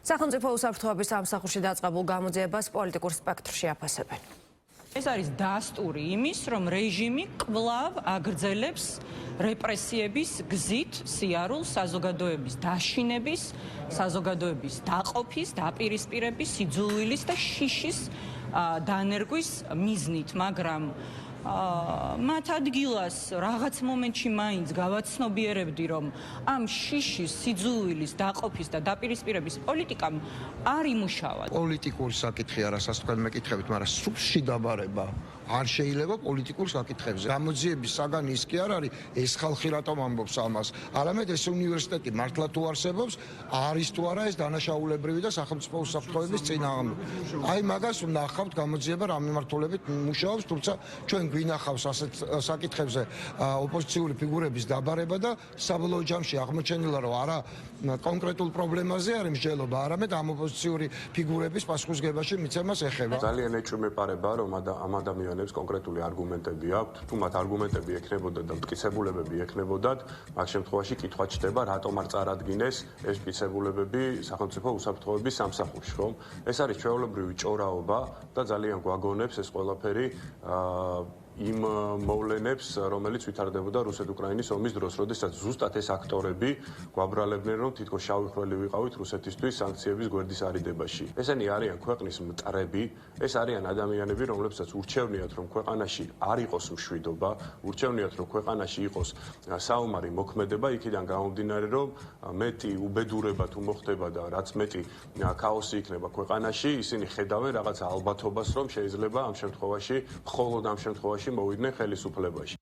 სახელმწიფო უსაფრთხოების სამსახურში დაწყებულ გამოძიებას პოლიტიკურ სპექტრში აფასებენ. ეს არის დასტური იმის, რომ რეჟიმი კვლავ აგრძელებს რეპრესიების გზით სიარულს საზოგადოების დაშინების, საზოგადოების დაყოფის, დაპირისპირების, სიძულვილის და შიშის დანერგვის მიზნით, მაგრამ მათ ადგილას რაღაც მომენტში მაინც გავაცნობიერებდი, რომ ამ შიშის, სიძულვილის, დაყოფის და დაპირისპირების პოლიტიკამ არ იმუშავა. პოლიტიკური საკითხი არასაც თქვენ მეკითხებით, მაგრამ სუფში დაბარება არ შეიძლება პოლიტიკურ საკითხებზე. გამოძიების საგანი ის კი არ არის, ეს ხალხი რატომ ამბობს ამას, არამედ ეს უნივერსიტეტი მართლა თუ არსებობს, არის თუ არა ეს დანაშაულებრივი და სახელმწიფო უსაფრთხოების წინააღმდეგ. აი მაგას ვნახავთ გამოძიება რა მიმართულებით მუშაობს, თუმცა ჩვენ გვინახავს ასეთ საკითხებზე ოპოზიციური ფიგურების დაბარება და საბოლოო ჯამში აღმოჩენილა, რომ არა კონკრეტულ პრობლემაზე არის მსჯელობა, არამედ ამ ოპოზიციური ფიგურების პასუხისგებაში მიცემას ეხება. ძალიან ეჭვმეპარება, რომ ამ ადამიანებს კონკრეტული არგუმენტები აქვთ, თუ მათ არგუმენტები ექნებოდა და მტკიცებულებები ექნებოდათ, მაგ შემთხვევაში კითხვა ჩდება, რატომ არ წარადგინეს ეს მტკიცებულებები სახელმწიფო უსაფრთხოების სამსახურში, ხომ? ეს არის ჩვეულებრივი ჭორაობა და ძალიან გვაგონებს ეს ყველაფერი იმ მოვლენებს, რომელიც ვითარდებოდა რუსეთ-უკრაინის ომის დროს, როდესაც ზუსტად ეს აქტორები გვაბრალებდნენ, რომ თითქოს შავი ხვრელი ვიყავით რუსეთისთვის სანქციების გვერდის არიდებაში. ესენი არიან ქვეყნის მტრები, ეს არიან ადამიანები, რომლებსაც ურჩევნიათ, რომ ქვეყანაში არ იყოს მშვიდობა, ურჩევნიათ, რომ ქვეყანაში იყოს საომარი მოქმედება, იქიდან გამომდინარე, რომ მეტი უბედურება თუ მოხდება და რაც მეტი ქაოსი იქნება ქვეყანაში, ისინი ხედავენ რაღაც ალბათობას, რომ შეიძლება ამ შემთხვევაში, მხოლოდ ამ შემთხვევაში მოვიდნენ ხელისუფლებაში.